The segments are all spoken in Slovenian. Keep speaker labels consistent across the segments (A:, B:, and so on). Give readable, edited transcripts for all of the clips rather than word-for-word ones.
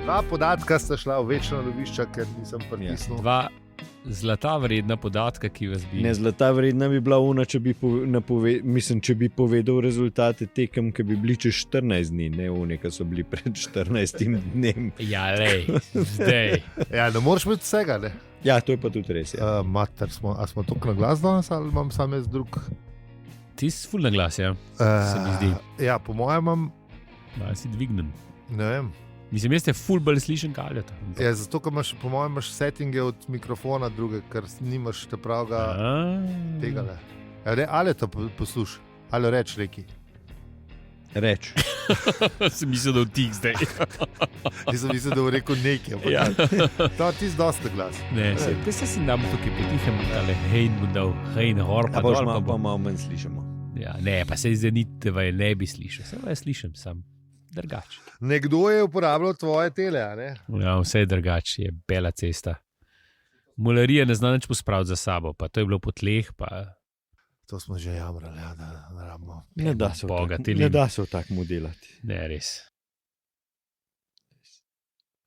A: Dva podatka sta šla v večno lovišča, ker nisem pritisnil.
B: Dva zlata vredna podatka, ki vas bi...
C: Ne, zlata vredna bi bila ona, če bi, če bi povedal rezultate tekem, ki bi bili čez 14 dni, ne one, ki so bili pred 14 dnem.
B: Ja, lej, zdaj.
A: Ja, ne moreš imeti vsega, ne?
C: Ja, to je pa tudi res. Ja.
A: Mater, a smo tukaj na glas danes ali imam sam jaz drug?
B: Ti si ful na glas, ja, se mi zdi.
A: Ja, po mojem imam,
B: Malo si dvignem.
A: ne vem.
B: Mislim, jaz te ful bolj slišen kaljata.
A: Ja, zato, ker imaš, po mojem, imaš settinge od mikrofona druge, ker nimaš te pravega tega. Ne, ali to posluš, ali reč reki.
C: Reč.
B: Sem mislil, da v tih zdaj.
A: Nisem mislil, da bo rekel nekaj.
B: Ja.
A: To ti si dosta glas.
B: Ne, se si damo tukaj potihem, ali hejn mu dal, hejn hor, pa dol,
C: Pa malo manj slišimo.
B: Ja, ne, pa se zdaj ni tebe ne bi slišal, samo jaz slišim sam. Drugače.
A: Nekdo je uporabljal tvoje tele, a ne?
B: Ja, vse je drugače, je bela cesta. Mularija ne zna nič pospraviti za sabo, pa to je bilo po tleh, pa...
A: To smo že jamrali, ja, da rabimo.
C: Ne da se v takmu delati.
B: Ne, res.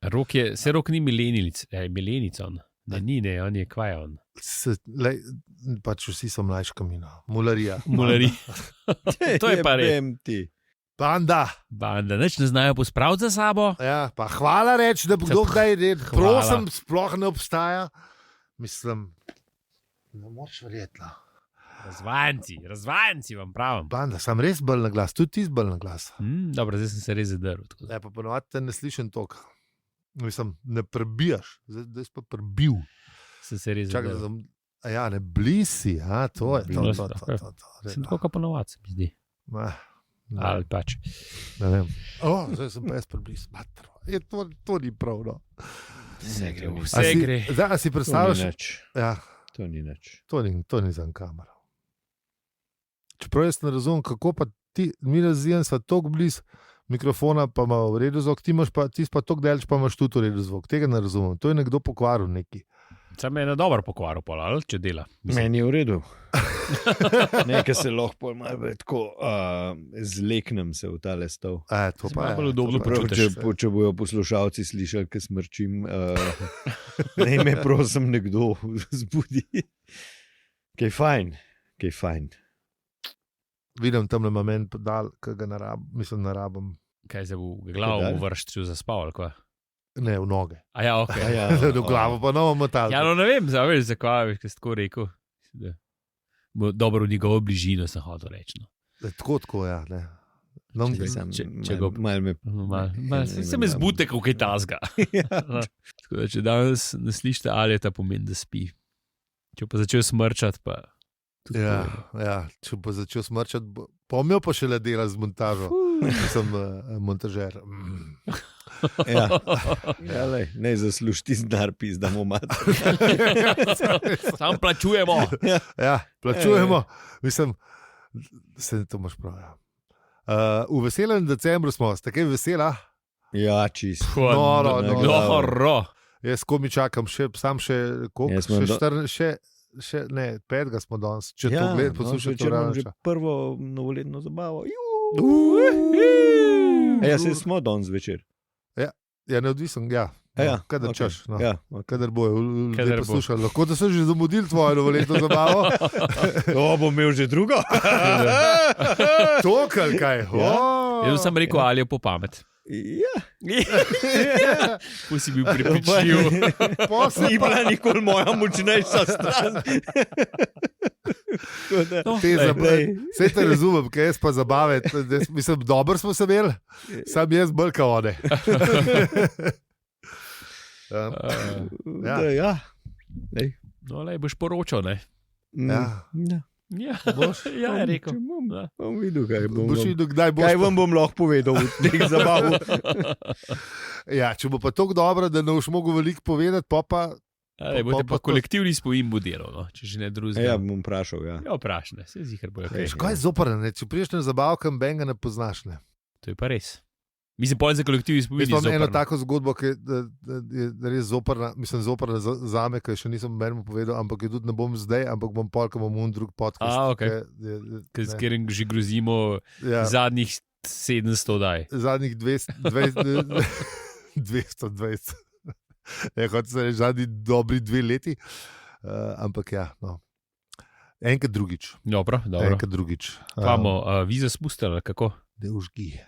B: Rok ni milenic, milenic on. Ne, on je kvaj on.
A: Pač vsi so mlajška mina. Mularija.
B: To je pa res.
A: Banda,
B: nič ne znajo pospraviti za sabo.
A: ja, pa hvala reči, da bo kdo kdaj red. Prosim, sploh ne obstaja. Mislim, ne moč verjetno.
B: Razvajanci vam pravim.
A: Banda, sem res bolj na glas, tudi ti si bolj na glas.
B: Dobro, zdaj sem se res zadrl.
A: Ja, pa ponovadi te ne slišim toliko. Mislim, ne prebijaš, zdaj si pa prebil.
B: Sem se res
A: Čakaj,
B: zadrl.
A: ja, ne blisi, to je to.
B: Sem tako kot ponovadi, se mi zdi. Ali pač.
A: Ne vem. Zdaj sem pa jaz prebliz. To ni prav, no.
B: Vse gre.
A: Zdaj, a si predstavljaš? Ja.
C: To ni nič.
A: To ni za kamero. Čeprav jaz ne razumem, kako pa ti, mi razvijem sva toliko blizu mikrofona, pa ima v redu zvok, ti si pa toliko daleč, pa imaš tudi v redu zvok. Tega ne razumem. To je nekdo pokvaril neki.
B: Sam je na dobro pokvaril, ali če dela.
C: Meni je v redu. Nekaj se lahko malo tako zleknem se v tale stol.
A: To pa je.
B: Udobno počutiš.
C: Če bojo poslušalci slišali, kaj smrčim, naj me prosim nekdo zbudi. Kaj fajn.
A: Vidim tam na moment podal, kaj ga narabam.
B: Kaj se bo glavo v vršču zaspal, ali kaj?
A: Ne, v noge.
B: Ja, ok.
A: Do glavo pa novo motal.
B: Ja, no ne vem, zaveš, zakaj si tako rekel. Dobro, v njegovo bližino sem hotel reči. No.
A: Tako, ja. Ne.
B: Če se me zbute, kako je tazga. Tako da, če danes ne slišite, ali je ta pomen, da spi. Če pa začel smrčati, pa...
A: Ja, če pa začel smrčati, pomil pa šele dela z montažo. Sem montažer.
C: Ja, ne zasluži ti znar pizdamo mater.
B: Sam plačujemo.
A: Ja, plačujemo. Mislim, se to imaš prav. Ja. V veselem decembru smo, ste kaj vesela?
C: Ja, čist.
B: Noro.
A: Jaz komi čakam, še ne, 5. smo danes. Če to gled, poslušaj,
C: če imam že prvo novoletno zabavo. Se smo danes večer.
A: Ja, neodvisen, ja. Kadar češ. No.
C: Ja,
A: kadar bojo ljudje poslušali. Lahko da so že zamudili tvojo novoletno zabavo.
C: Bom imel že drugo.
A: To, kaj.
B: Jaz sem rekel, ali je po pamet.
C: Ja.
B: Ko si bil prepričljiv.
C: Ni bila nikoli moja močnejša stran.
A: Vse te razumem, kaj jaz pa zabave. Mislim, dobro smo se imeli, sam jaz bolj kao one.
C: Ja.
B: No, lej, boš poročal, ne? Ja, boš rekel.
C: Bom videl,
A: kaj
C: vam bom lahko povedal v teh zabavu.
A: Ja, če bo pa tako dobro, da ne boš mogel veliko povedati,
B: Bote pa kolektivni spojim bo delal, no, če že ne drugega.
C: Ja, bom vprašal, ja.
B: Ja, vprašaj, se zihar bojo kaj.
A: Kaj je zoprno, ne? Če priješ na zabavkam, benga ne poznaš, ne?
B: To je pa res. Mislim, pojem za kolektivni spojim je zoprno.
A: Jaz imam eno tako zgodbo, ki je res zoprna, mislim zoprna zame, ki še nisem menimo povedal, ampak je tudi ne bom zdaj, ampak bom pol, ko bom drug podcast.
B: Okay. S katerim že grozimo zadnjih 700 daj.
A: Zadnjih 200 220. Kot se reče, zadnji dobri 2 leti. Ampak ja, no. Enkrat drugič.
B: Dobro.
A: Enkrat drugič.
B: Pamo, vize spustili, kako?
A: Da užgi.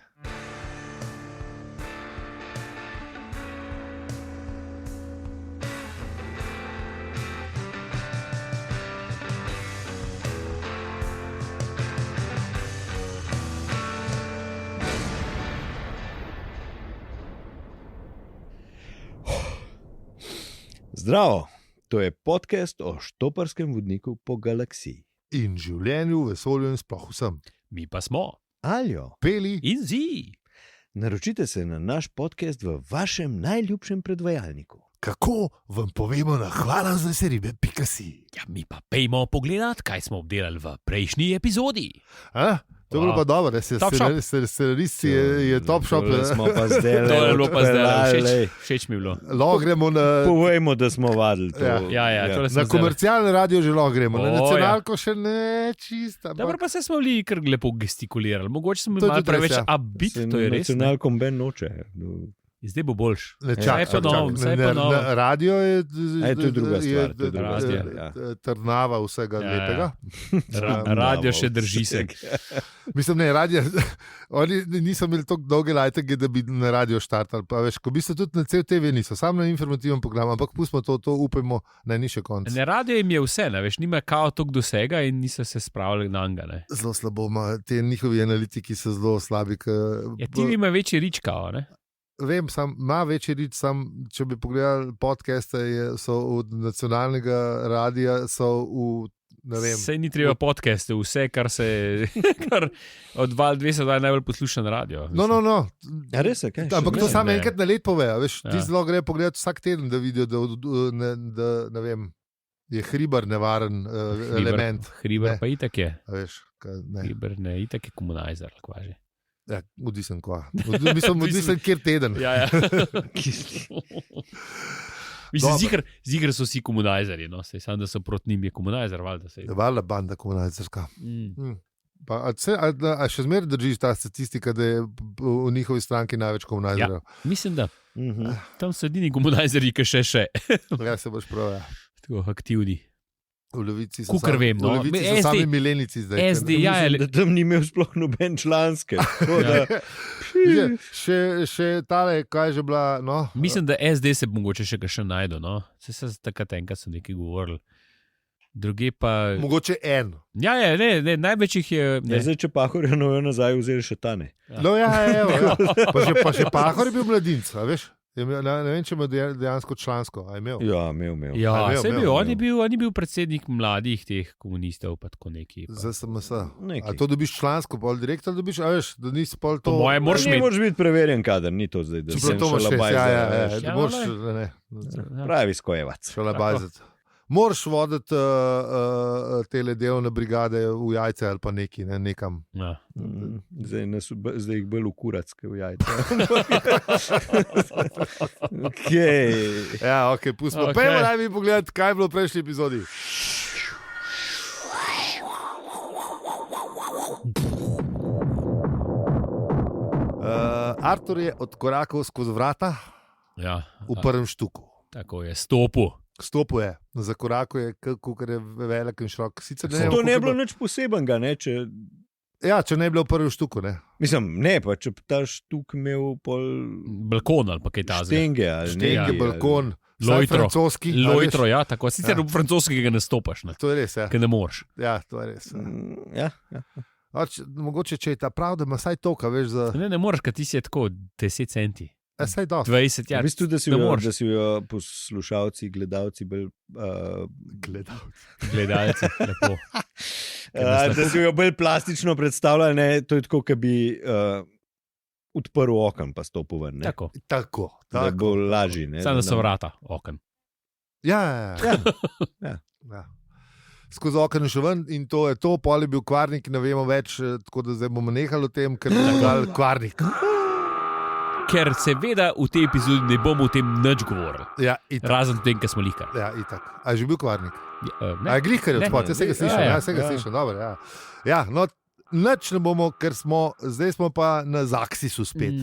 C: Zdravo, to je podcast o štoparskem vodniku po galaksiji.
A: In življenju, vesolju in sploh vsem.
B: Mi pa smo.
C: Aljo,
A: Peli.
B: In zi.
C: naročite se na naš podcast v vašem najljubšem predvajalniku.
A: Kako vam povemo na hvala za seribe.si.
B: Ja, mi pa pejmo pogledat, kaj smo obdelali v prejšnji epizodi.
A: To je bilo pa dobro, da se scenaristi je top shop.
C: Smo pa zdaj
B: To je bilo pa zdaj, všeč mi je bilo.
A: Lahko gremo na...
C: Povejmo, da smo vadili to.
A: Na komercialno radio že lahko gremo, na
B: O,
A: nacionalko še ne čista.
B: Dobro, pa se smo bili kar lepo gestikulirali. Mogoče smo
A: To je
B: bili malo
A: tudi res,
B: preveč
A: ja.
B: upbeat, to je res. ne?
C: Nacionalkom ben noče.
B: Zdaj bo boljš.
A: Ne, čakaj,
B: vsaj po novem.
A: Radio je...
C: To je druga stvar. To je druga
B: radio,
C: stvar, ja.
A: Trnava vsega lepega.
B: Radio še drži se.
A: Mislim, ne, radio... Oni niso imeli tako dolge lajtege, da bi na radio štartali. Pa veš, ko bi se tudi na cel TV niso, samo na informativnem programu, ampak pustimo to upajmo na nižji konc.
B: Ne, radio jim je vse, ne, veš, nima kao tok dosega in niso se spravili na njega. Ne.
A: Zelo slabo, te njihovi analitiki so zelo slabi.
B: Ja, ti ima večji rič kao, ne?
A: Vem, ima večji rič, če bi pogledali podcaste, so od nacionalnega radia, so v, ne vem.
B: Sej ni treba podcaste, vse, kar od Val 202 najbolj posluša na radio.
A: No.
C: Ja, res je, kaj?
A: Ampak to
B: ne,
A: samo
B: ne.
A: enkrat na let pove, veš, ti
B: Ja.
A: zelo gre pogledati vsak teden, da vidijo, da ne vem, je hribar nevaren element.
B: Hriber
A: Ne.
B: pa itak je.
A: A veš, ne.
B: Hriber ne, itak je komunizer, kvaži.
A: Ja, odvisen kva. Odvisen kjer teden.
B: Ja. Mislim, ziger so vsi komunizerji, no, sej sam, da so proti njim je komunizer, valjda sej.
A: Valjda banda komunalcerska.
B: Mm.
A: A še zmeraj drži ta statistika, da je v njihovi stranki največ komunalcerjev?
B: Mislim, da
C: Mhm.
B: tam so edini komunizerji, ki še.
A: Ja, se boš prav, ja.
B: Tako aktivni.
A: V Levici so,
B: Kakor vem, no.
A: v Levici so
B: SD
A: sami milenici zdaj.
B: SD, ja,
C: Mislim, da tam ni imel sploh noben članske. Tako da-
A: Še tale, kaj je že bila, no?
B: Mislim, da SD se mogoče še najdo, no. Se takrat enkrat so nekaj govorili. Druge pa...
A: Mogoče en.
B: Ja, ne, največ jih je...
C: Ja,
B: Ne.
C: zdaj, če Pahorja nojo nazaj vzeli še tane.
A: No, ja. Pa še Pahor je bil mladinc, a veš? Ne vem, če ima dejansko člansko. A je imel?
C: Ja, imel.
B: Ja,
A: A,
B: saj
A: imel,
B: bil,
C: imel.
B: on je bil predsednik mladih teh komunistov, pa tako neki. Pa.
A: Za SMS.
C: Nekaj.
A: A to dobiš člansko, pol direktor dobiš, a veš, da nisi pol to...
B: Po mojem moraš
C: Ne
B: imeti.
C: moreš biti preverjen kader, ni to zdaj, da
A: Čeprav
C: sem
A: to imaš šest,
C: šalabajzer.
A: ja,
B: Ja,
A: moraš,
B: ne.
A: ne.
C: Pravi skojevac.
A: Šalabajzet. Moraš voditi tele delovne brigade v jajce ali pa neki, ne, nekam.
B: Ja.
C: Zdaj jih bolj v kurac, kot v jajce. Okay.
A: Ja, ok, pustimo.
B: Ok.
A: Pejmo naj mi pogledati, kaj je bilo v prejšnji epizodi. Artur je odkorakal skozi vrata
B: Ja,
A: v prvem štuku.
B: tako je, stopu.
A: Stopil je, zakorakal je, kako je velik in širok. Sicer ne vem,
C: To
A: koliko
C: ne
A: je
C: je bilo nič posebenega, ne?
A: Ja, če ne bi bilo v prvem štuku, ne.
C: Mislim, ne, pa če bi ta štuk imel pol
B: Balkon ali pa kaj tazga.
C: štenge ali
A: Štenge,
C: nekaj,
A: balkon,
B: Lojtro.
A: francoski. a
B: Lojtro,
A: veš.
B: ja, tako. Sicer
A: Ja.
B: v francoskega ne stopaš, ne,
A: To je res, ja.
B: ker ne moreš.
A: Ja, to je res. Ja.
C: Ja.
A: Mogoče, če je ta prav, da ima vsaj toka, veš, za...
B: Ne moreš, ker ti si je tako 10 centi.
A: Saj dosti.
B: 20, ja.
C: V bistvu, da si
B: ne
C: jo,
B: moreš.
C: da si jo poslušalci, gledalci bolj,
B: Gledalci, lepo.
C: da si jo bolj plastično predstavljali, ne? To je tako, kot bi odprl okno pa stopil ven. Ne?
B: Tako.
A: Tako.
C: Da bo lažji. ne,
B: Samo da so
C: nam-
B: vrata, okn.
A: Ja. Ja. Skozi okno še ven in to je to, pol je bil kvarnik, ne vemo več, tako da zdaj bomo nehali o tem, ker je dal kvarnik.
B: Ker seveda v tej epizodi ne bomo o tem nič govorili.
A: Ja, itak.
B: Razen v tem, kar smo lihkali.
A: Ja, itak. A je že bil kvarnik?
B: Ne.
A: A je glihkar
B: Ne.
A: odspod, jaz se ga slišim,
B: Ja, ja.
A: ja, se ga
C: Ja.
A: slišim, dobro, ja. Ja, no, nič ne bomo, ker zdaj smo pa na Zaksisu spet.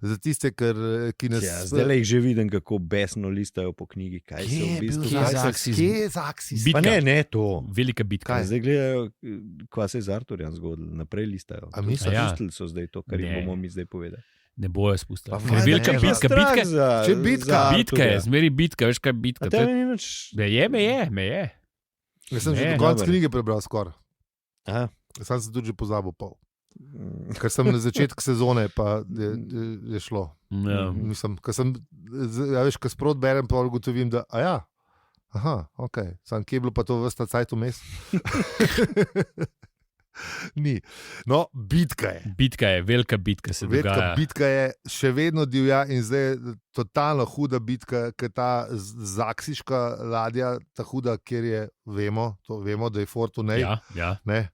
A: Za tiste, ki nas...
C: Ja, zdaj jih že vidim, kako besno listajo po knjigi. Kaj se v bistvu...
A: Kje je Zaksis?
C: Pa ne to.
B: Velika bitka.
C: Zdaj gledajo, kva se je z Arturjem zgodilo. Naprej listajo.
A: A mi
C: so zdaj to, kar jim bomo mi zdaj povedali.
B: Ne bojo spustili.
A: Velika
B: bitka.
A: Če bitka.
B: Bitka je, zmeri bitka, veš kaj je bitka. Me je.
A: Jaz sem že do konca knjige prebral skoraj.
C: Aha.
A: Sam sem tudi že pozabil pol. Ker sem na začetku sezone, pa je šlo.
B: Ja.
A: Mislim, ko sprot berem, pa ugotovim, da ok, sam kje je bilo pa to vrsta cajt vmes? Ni. No, bitka je.
B: Bitka je, velika bitka se dogaja.
A: Bitka je, še vedno divja in zdaj je totalno huda bitka, ker ta zaksiška ladja, ta huda, kjer je, vemo, da je Fortunej.
B: Ja.
A: Ne?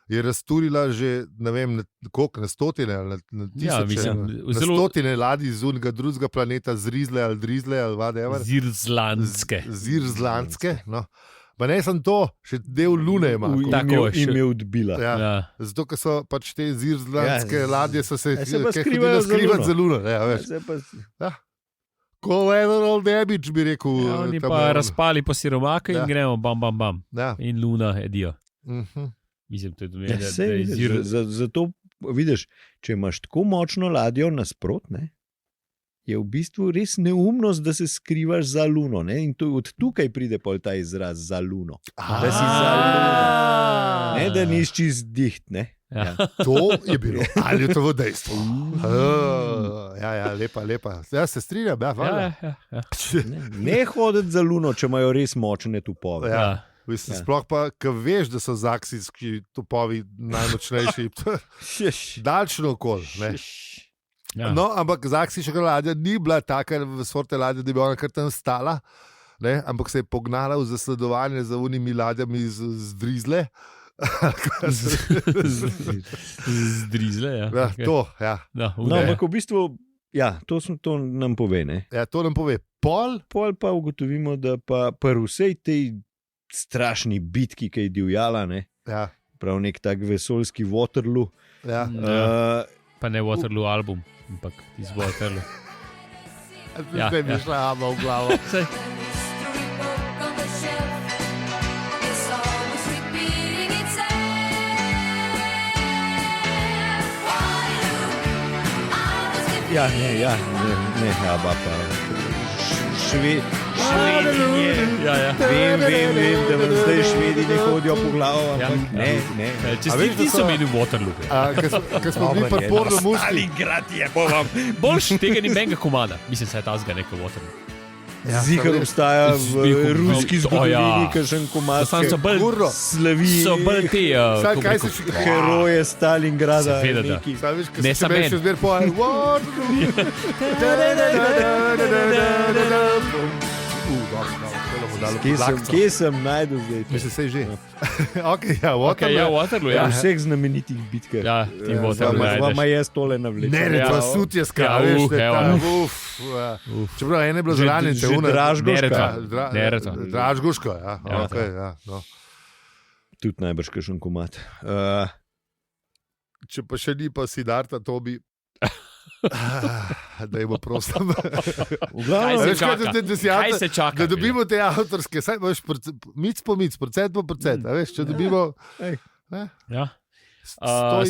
A: Je razturila že, ne vem, koliko, na stotine ali na tisoče. Na stotine ladij z unega drugega planeta, zrizle ali drizle ali whatever. Zirzlandske. No. Pa ne sem to, še del Lune ima.
C: Tako je odbila.
A: Ja. Zato, ker so pač te zirzlandske ladje so se skrivali za Luno. Ko Leonard Debič bi rekel.
B: Ja, oni pa razpali po siromake in gremo bam. Ja. In Luna edijo. Mislim, da je
C: zato, vidiš, če imaš tako močno ladjo nasprotne, je v bistvu res neumnost, da se skrivaš za Luno. Ne? In od tukaj pride pol ta izraz za Luno. Da si za Luno. Ne, da niš čist diht.
B: Ja.
A: To je bilo. Ali je to v dejstvu? Lepa. Ja, se strinjam.
B: Ja.
C: Ne hoditi za Luno, če imajo res močne tupove.
A: Ja. Sploh pa, ko veš, da so zaksijski topovi najmočnejši, daljšno okolje.
B: Ja.
A: No, ampak zaksijska ladja ni bila taka v sorte ladje, da bi ona kar tam stala, ne? Ampak se je pognala v zasledovanje za unimi ladjami z drizle.
B: Z drizle, ja.
A: Okay. To, ja.
B: No,
C: ampak v bistvu, ja, to nam pove, ne?
A: Ja, to nam pove. Pol
C: pa ugotovimo, da pa vsej tej strašni bitki, ki je divjala, ne?
A: Ja.
C: Prav nek tak vesoljski Waterloo.
A: Ja.
B: Pa ne Waterloo album, ampak iz Waterloo.
A: Zdaj mi je šla Aba v glavo.
C: Ne, Aba pa Švedinje. Vem, da vam zdaj Švedi ne hodijo po glavo. Ne.
B: Če so imeli Waterloo.
A: Ker smo bili prporno muški.
C: Stalingrad je, bovam.
B: Boljš tega ni menga komada. Mislim, se je ta zga nekaj Waterloo.
C: Zihar obstaja v ruski zgodovini, kakšen komad,
B: so bolj te
C: heroje Stalingrada.
B: Ne samo en.
C: Kje sem najdu zdaj?
A: Mislim, se je že.
B: Waterloo.
C: V vseh znamenitih bitkah.
B: Ja, ti Waterloo.
C: Vama je stole navlečen.
A: Ne, to sutje skraveš. Čeprav ene je bilo zranjence. Dražgoško.
C: Tudi najbrž kakšen komad.
A: Če pa še ni pa Siddharta, to bi... Da je bo prosto.
B: Kaj se čaka?
A: Da dobimo te avtorske, mic po mic, procent po procent. Če dobimo...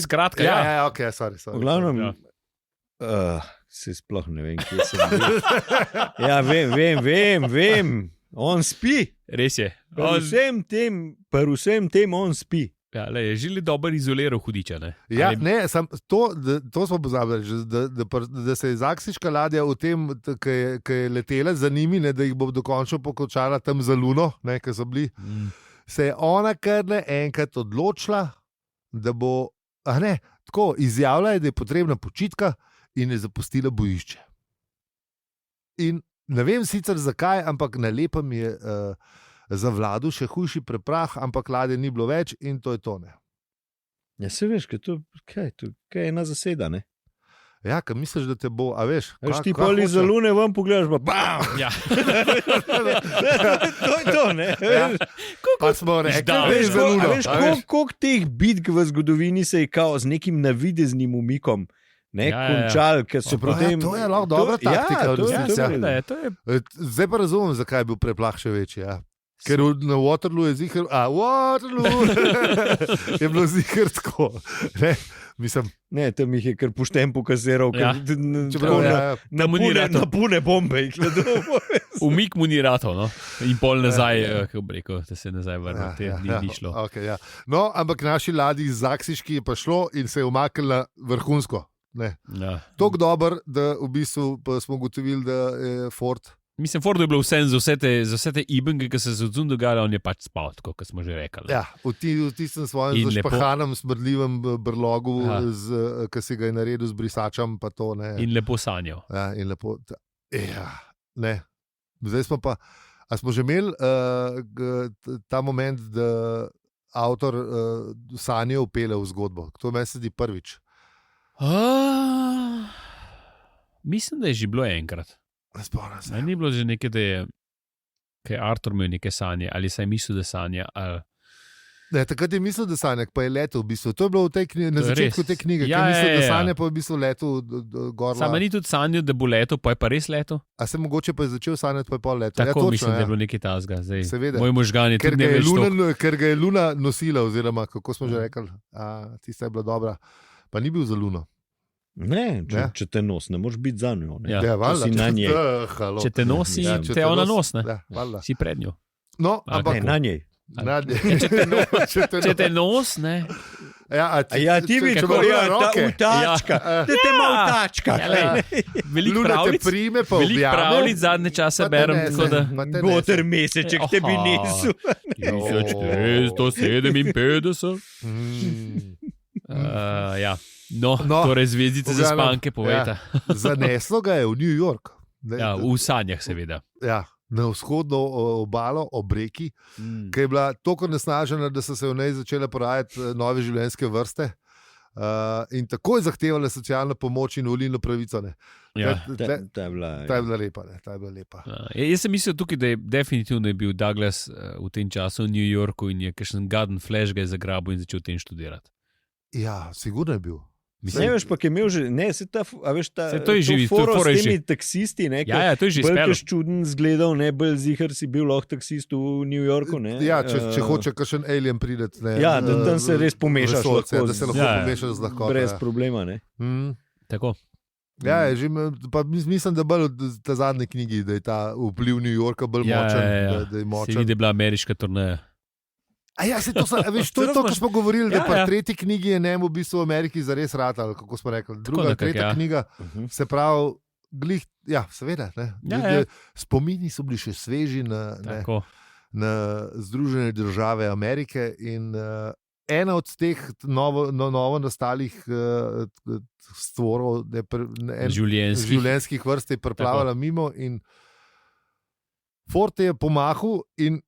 B: Skratka,
A: ok, sorry.
C: V glavnem, se sploh ne vem, kje sem bil. Ja, vem. On spi.
B: Res je.
C: Pri vsem tem on spi.
B: Ja, je žili dober izoliral hudiča. Ne?
A: Ja, to smo pozabili, da se je zaksiška ladja v tem, ki je letela za njimi, da jih bo dokončno pokončala tam za Luno, ki so bili, se je ona kar enkrat odločila, da bo, tako izjavila je, da je potrebna počitka in je zapustila bojišče. In ne vem sicer zakaj, ampak na lepem je zavladal še hujši preprah, ampak ladje ni bilo več in to je to. Ne.
C: Ja, se veš, kaj je ena zaseda, ne?
A: Ja, ker misliš, da te bo, a veš.
C: Veš, ti pa iz Lune ven pogledaš, pa bam!
B: Ja.
C: To je to, ne?
A: Pa smo rekli, da je
C: Veš,
A: za Luno.
C: koliko teh bitk v zgodovini se je kao z nekim navideznim umikom končal, ker so potem...
A: To je lahko dobra taktika.
C: to je.
A: Zdaj pa razumem, zakaj je bil preplah še večji. Ja. Ker na Waterloo je zihar, Waterloo je bilo zihar tako.
C: Ne, tam jih je kar pošten pokaziral, napune bombe.
B: Umik mu ni ratov, no? In pol nazaj, kako bi rekel, da se nazaj vrne, ni šlo.
A: Okay, ja. No, ampak naši ladji zaksiški je pa šlo in se je umaknila vrhunsko. Tako dober, da v bistvu smo ugotovili, da je Ford.
B: Mislim, Fordu je bilo vse za vse te ibenge, ki se je odzun dogajalo, on je pač spal, tako kot smo že rekli.
A: Ja, v tistem svojem zašpahanem, smrdljivem brlogu, ki si ga je naredil z brisačem. Pa to,
B: in lepo sanjal.
A: Ja, in lepo. Ja, ne. Zdaj smo pa. A smo že imeli ta moment, da avtor sanje upele v zgodbo? To meni se zdi prvič.
B: Mislim, da je že bilo enkrat. Ni bilo že nekaj, da je Artur imel neke sanje, ali saj mislil, da sanja.
A: Ne, takrat je mislil, da sanja, pa je letel v bistvu. To je bilo v tej knjigi, na začetku te knjige, ki je mislil, da sanja, pa je v bistvu letel gor.
B: Sama ni tudi sanjal, da bo letel, pa je pa res letel.
A: A se mogoče pa je začel sanjati, pa je pol letel.
B: Tako mislim, da je bilo nekaj tazga.
A: Seveda.
B: Moj možgan je tudi
A: ker ga je Luna nosila, oziroma kako smo že rekli, tista je bila dobra, pa ni bil za Luno.
C: Ne, če te nos, ne moreš biti za njo.
B: Če te nosi, te ona nos, ne? Si pred njo.
A: No, ampak
C: na njej.
B: Če te nos, ne?
C: Ja, ti vidiš, kako je ta utačka. Da te ima utačka.
B: Veliko pravlic zadnje čase berem.
C: Goter meseček te bi nesel.
B: 1457. Ja. No, torej zvezdice za spanke, povejte.
A: Zaneslo ga je v New York.
B: Ja, v sanjah seveda.
A: Ja, na vzhodno obalo, ob reki, ki je bila toliko nesnažena, da so se v njej začele porajati nove življenjske vrste in takoj zahtevale socialno pomoč in volilno pravico.
C: Ta je bila
A: lepa.
B: Jaz sem mislil tukaj, da je definitivno bil Douglas v tem času v New Yorku in je kakšen garden flash ga je zagrabil in začel tem študirati.
A: Ja, sigurno je bil.
C: Ne veš, pa je imel že, ne, se ta, a veš, ta,
B: to je živi, to je
C: s temi taksisti, ne,
B: to je že
C: spelo. Bolj čuden zgledal, ne, bolj zihar si bil lahko taksist v New Yorku, ne.
A: Ja, če hoče kakšen alien prideti, ne.
C: Ja, da tam se res pomešaš lahko.
A: Da se lahko pomešaš z lahkoto.
C: Brez problema, ne.
B: Tako.
A: Ja, pa mislim, da bolj v ta zadnji knjigi, da je ta vpliv New Yorka bolj močen, da je močen.
B: Se vidi, da je bila ameriška turneja.
A: Ja, veš, to je to, kar smo govorili, da pa tretji knjigi je njemu v bistvu v Ameriki zares ratal, kako smo rekli. Druga, tretja knjiga, se pravi, seveda, spomini so bili še sveži na Združene države Amerike in ena od teh novo nastalih stvorov, življenjskih vrst je preplavala mimo in Ford je pomahal in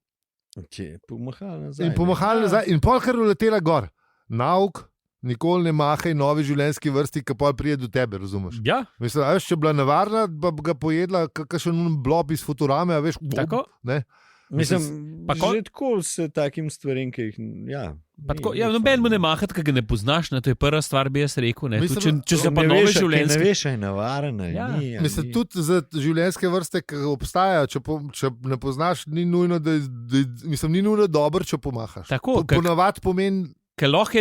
A: pomahali nazaj. In pol kar uletela gor. Nauk, nikoli ne mahaj novi življenjski vrsti, ki pol prije do tebe, razumeš?
B: Ja.
A: Mislim, veš, če bila nevarna, pa ga pojedla kakšen blob iz Futurame, a veš,
B: tako?
A: Ne?
C: Mislim, že tako se takim stvarem, ki jih,
B: noben mu ne mahati, kaj ga ne poznaš, to je prva stvar, bi jaz rekel. Če so pa nove življenjske...
C: Ne veš, je navarna.
A: Mislim, tudi za življenjske vrste, ki obstajajo, če ne poznaš, ni nujno, ni nujno dobro, če pomahaš. Ponavadi pomeni,
B: ker lahko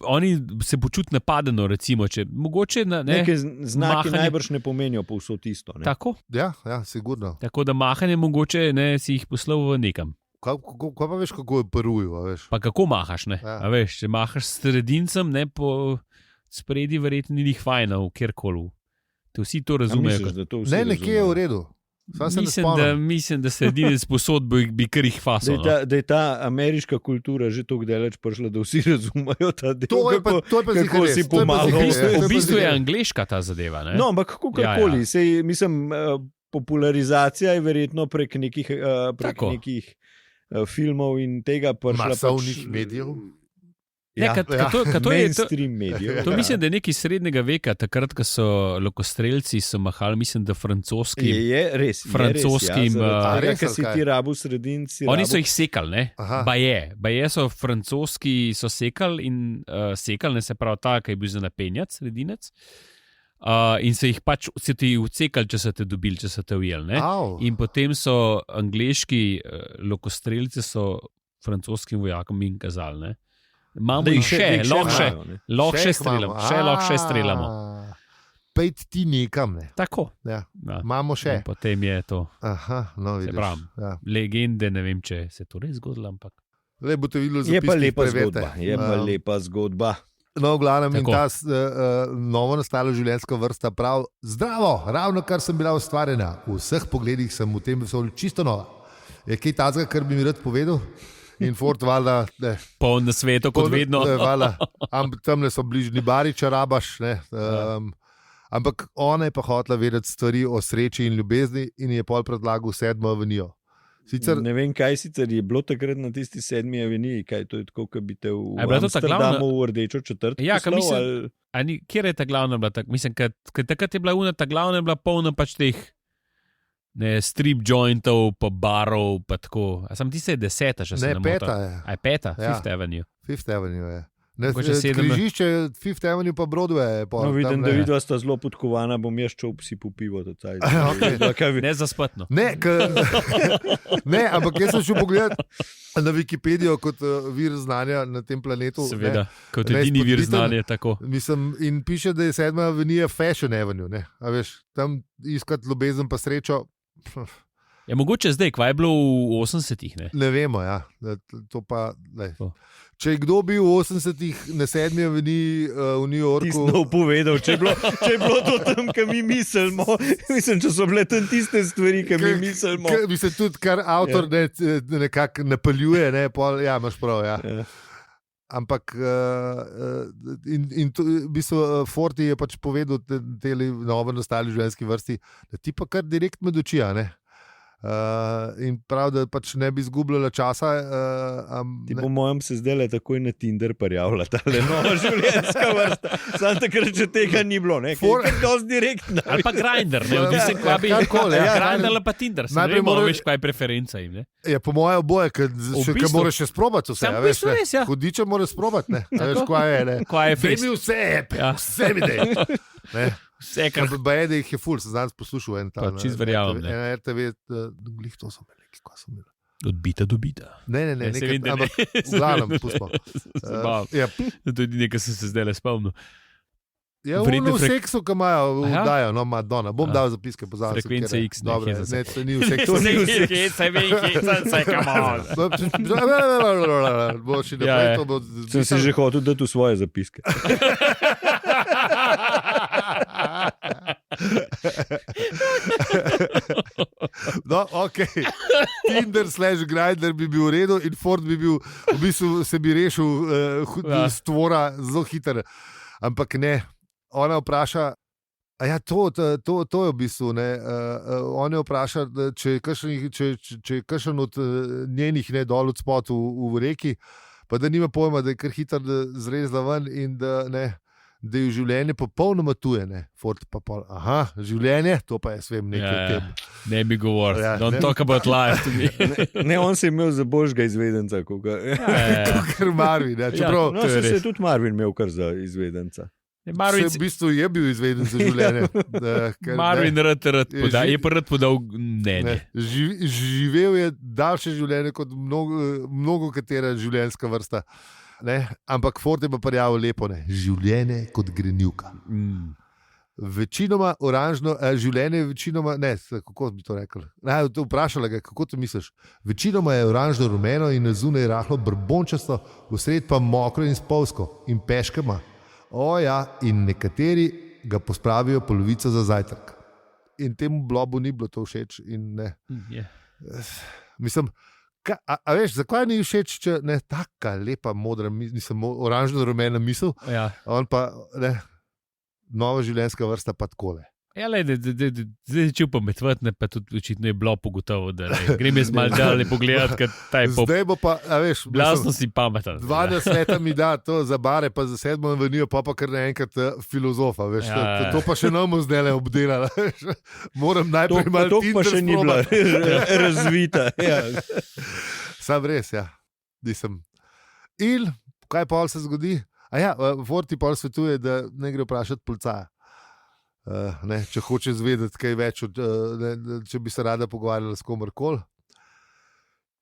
B: oni se počutijo napadeno, recimo, če mogoče
C: neke znake najbrž ne pomenijo povsod isto. Ne?
B: Tako?
A: Ja, sigurno.
B: Tako da mahanje mogoče si jih poslal v nekam.
A: Kaj pa veš, kako je Peruju, a veš?
B: Pa kako mahaš, ne? Ja. A veš, če mahaš s sredincem, ne, po spredi verjetno ni njih fajna v kjerkoli. Te vsi to razumejo.
A: Ne, nekje je v redu.
B: Mislim, da se edini sposod bi kar jih fasal.
C: Da je ta ameriška kultura že tako daleč prišla, da vsi razumejo ta del.
A: To je pa
C: kako si pomagal.
B: V bistvu je angleška ta zadeva. Ne?
C: No, ampak kakorkoli. Mislim, popularizacija je verjetno prek nekih filmov in tega prišla.
A: Masovnih medijev.
C: mainstream medijev.
B: To mislim, da je nekaj srednjega veka, takrat, ko so lokostrelci mahali, mislim, da francoskim.
C: Je res. Res, si ti rabu sredinci.
B: Oni so jih sekali, ne? Baje so francoski so sekali in sekali, ne se pravi ta, ki je bil za napenjac, sredinec. In se jih pač ti vcekali, če so te dobili, če so te ujeli. In potem so angleški lokostrelci so francoskim vojakom in kazali, ne? Imamo jih lahko še streljamo.
A: Pejt ti nekam, ne.
B: Tako.
A: Ja. Imamo še.
B: Potem je to.
A: No, vidiš.
B: Ja. Legende, ne vem, če se to res zgodilo, ampak.
A: Boste videli
C: je pa lepa zgodba.
A: No, v glavnem in ta novo nastala življenjska vrsta prav zdravo, ravno kar sem bila ustvarjena. V vseh pogledih sem v tem vesolju čisto nova. Je kaj tazga, kar bi mi rad povedal? In Ford, valjda,
B: poln na svetu, kot vedno.
A: Tamle so bližnji bari, če rabaš. Ampak ona je pa hotela vedeti stvari o sreči in ljubezni in je pol predlagal 7. avenijo.
C: Ne vem, kaj sicer je bilo takrat na tisti 7. aveniji, kaj to je tako, kot bi te v Amsterdamu v rdečo četrt poslal.
B: Kjer je ta glavna bila? Mislim, takrat je bila ta glavna bila polna pač teh strip jointov, pa barov, pa tako. A sem tiste 10, še se ne motim.
A: Ne, 5.
B: Peta, Fifth Avenue.
A: Fifth Avenue je. Križišče Fifth Avenue pa Broadway.
C: Vidim, da vidva sta zelo podkovana, bom jaz čel psi po pivo.
B: Ne zaspatno.
A: Ne, ampak jaz sem šel pogledat na Wikipedijo kot vir znanja na tem planetu.
B: Seveda, kot edini vir znanja.
A: In piše, da je 7. avenija Fashion Avenue. A veš, tam iskati ljubezen pa srečo.
B: Je mogoče zdaj, kva je bilo v 80-ih?
A: Ne vemo, ja. To pa, če je kdo bil v 80-ih na 7. aveniji v New Yorku...
C: Ti si povedal, če je bilo to tam, kaj mi mislimo. Mislim, če so bile tam tiste stvari, kaj mi mislimo.
A: Mislim, tudi kar avtor nekako napeljuje, ja, imaš prav, ja. Ampak in v bistvu Forti je pač povedal te novo nastali življenjski vrsti, da ti pa kar direkt med oči, ne? In prav, da pač ne bi izgubljala časa.
C: Ti po mojem se zdaj le takoj na Tinder prijavlja ta nova življenjska vrsta. Sam takrat, če tega ni bilo, ne? Kaj je dosti direktno.
B: Ali pa Grindr, ne? Odvisem, kva bi... Grindr ali pa Tinder. Se ne vemo, veš, kaj je preferenca im, ne?
A: Ja, po moje oboje, ker moraš še sprobati vse. Hudiče moraš sprobati, ne? Veš, kva je, ne?
B: Kva je
A: fest. Dej mi vse mi dej. Ne? Vse, kar je, jih je ful, sem danes poslušal en tam.
B: Čist verjamem, ne.
A: En RTV, glih to so imeli, kaj so imeli.
B: Odbita do bita.
A: Ne, ampak v glavnem, pustimo.
B: To je nekaj, sem se zdaj le spomnil.
A: Ja, v seksu, ki imajo, dajo, no, Madonna. Bom dal zapiske, pozavljam.
B: Frekvence X,
A: ne, to ni v seksu.
C: Sem si že hotel dati v svoje zapiske.
A: No, ok. Tinder/Grindr bi bil v redu in Ford bi bil, v bistvu se bi rešil stvora zelo hiter. Ampak ne, ona vpraša, to je v bistvu, ne, ona vpraša, če je kakšen od njenih dol od spod v reki, pa da nima pojma, da je kar hiter zrezla ven in da je življenje popolnoma tuje, ne. Ford pa pol, življenje, to pa jaz vem nekaj o tem.
B: Ne bi govoril, don't talk about life.
C: Ne, on se je imel za božjega izvedenca.
A: Kar Marvin, čeprav...
C: No, se je tudi Marvin imel kar za izvedenca.
A: Marvin v bistvu je bil izveden za življenje.
B: Marvin je pa rad podal mnenje.
A: Živel je daljše življenje kot mnogo katera življenjska vrsta. Ne? Ampak Ford je pa prijavil lepo, ne? Življenje kot grenivka. Večinoma oranžno, življenje je večinoma, ne, kako bi to rekel? Vprašala ga, kako to misliš? Večinoma je oranžno rumeno in na zunaj rahlo brbončasto, v sred pa mokro in spolsko in peškama. In nekateri ga pospravijo polovico za zajtrk. In temu blobu ni bilo to všeč. Mislim, a veš, zakaj ni všeč, če ne taka lepa, modra, oranžno rumena misel, on pa, ne, nova življenjska vrsta pa takole.
B: Ja, zdaj začel pametvati, pa tudi očitno je bilo pogotovo, da grem jaz malo dalje pogledati, kaj ta je
A: Zdaj bo pa, a veš,
B: glasno si pameten.
A: 12 leta mi da to za bare, pa za 7. avenijo, pa kar naenkrat filozofa, veš, to pa še nam zdaj le obdelala. Moram najprej malo
C: to pa še ni bila razvita. Ja.
A: Sam res, ja. Nisem. In kaj pa se zgodi? A ja, Forti pa svetuje, da ne gre vprašati policaja. Če hoče zvedeti kaj več, če bi se rada pogovarjala s komarkoli.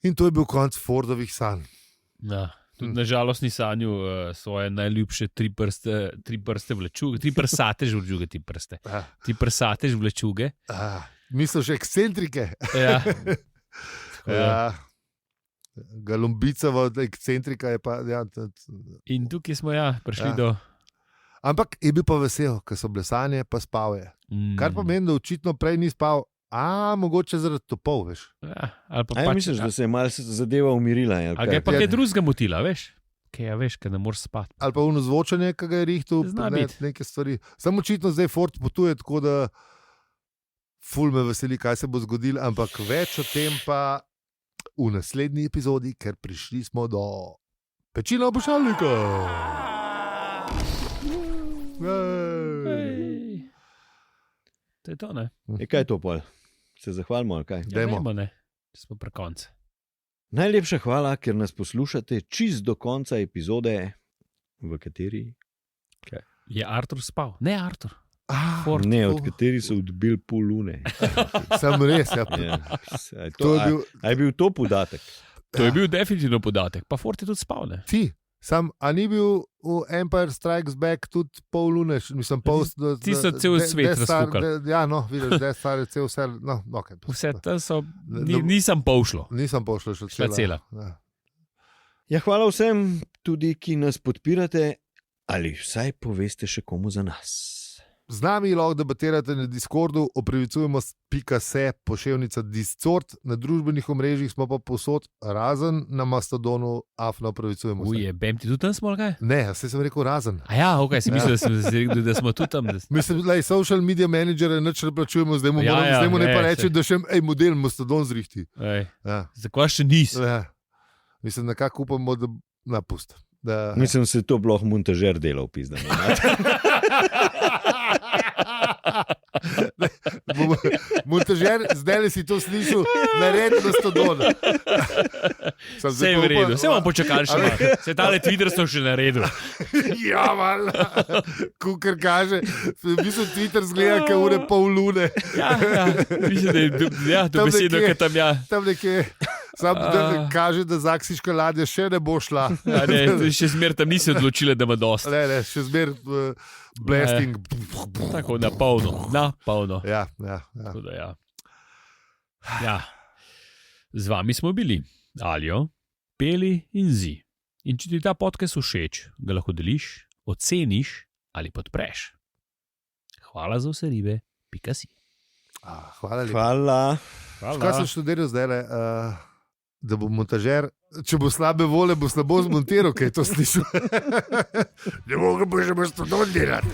A: In to je bil konc Fordovih sanj.
B: Ja, tudi nažalost ni sanjal svoje najljubše tri prste vlečuge, tri prsatež vlečuge, tri prsatež vlečuge.
A: Misliš ekscentrike?
B: Ja.
A: Ja. Galombicova ekscentrika je pa... Ja,
B: in tukaj smo prišli do...
A: Ampak je bil pa vesel, ker so bile sanje, pa spal je. Kar pomeni, da očitno prej ni spal, mogoče zaradi topov, veš.
B: Ja, ali pa
C: misliš, da se je malo zadeva umirila?
B: A ga je pa kaj drugega motila, veš? Kaj veš, ker ne moreš spati.
A: Ali pa unozvočenje, ki ga je rihtel, neke stvari. Samo očitno zdaj Ford potuje, tako da ful me veseli, kaj se bo zgodilo, ampak več o tem pa v naslednji epizodi, ker prišli smo do pečila obošalnika.
B: To je to, ne?
C: Kaj je to, pol? Se zahvalimo, ali kaj?
B: Ja, dajmo, ne. Smo pri koncu.
C: Najlepša hvala, ker nas poslušate čist do konca epizode, v kateri...
B: Kaj? Je Artur spal? Ne, Artur.
C: Ne, od kateri so odbili pol lune.
A: Sam res, ja.
C: A je bil to podatek?
B: To je bil definitivno podatek, pa Ford je tudi spal, ne?
A: A ni bil v Empire Strikes Back tudi pol lune, mislim,
B: ti so cel svet razkukali.
A: Ja, no, vidiš, da je star cel vse, no, okay.
B: Vse to so, nisem pošlo.
A: Nisem pošlo še
B: cela.
C: Ja, hvala vsem tudi, ki nas podpirate, ali vsaj poveste še komu za nas.
A: Z nami lahko debatirate na Discordu, opravičujemo.se, poševnica Discord, na družbenih omrežjih smo pa povsod, razen na Mastodonu, opravičujemo se.
B: Bem ti tudi tam smo, ali kaj?
A: Ne, sem rekel razen.
B: A ja, ok, si mislil, da smo tudi tam.
A: Mislim, da je social media manager, nič ne plačujemo, zdaj mu ne pa reči, da še model Mastodon zrihti.
B: Ja. Zakaj še nis?
A: Ja. Mislim, nekako upamo, da napust.
C: Mislim, se to bloh montažer delal, pizda.
A: Montažer, zdaj si to slišal, naredi Mastodon.
B: Vse je v redu, vse bomo počakali še malo. Se tale Twitter so še na redu.
A: Ja, malo. Kukar kaže, mislim, Twitter zgleda, kaj ure pol lune.
B: Ja, mislim, da je to besedo, kaj tam ja.
A: Tam nekje. Sam kaže, da zaksiška ladja še ne bo šla.
B: Ja, ne, še zmer tam nisi odločila, da ima dost.
A: Ne, še zmer blasting.
B: Tako, na polno.
A: Ja.
B: Tako da, ja. Z vami smo bili Aljo, Peli in Zi. In če ti ta podcast všeč, ga lahko deliš, oceniš ali podpreš. Hvala za vse ribe, .si.
A: Hvala lepa.
C: Hvala.
A: Kaj sem študiral zdaj, da bo montažer, če bo slabe vole, bo slabo zmontiral, kaj je to slišal. Ne mogo bo že Mastodon delati.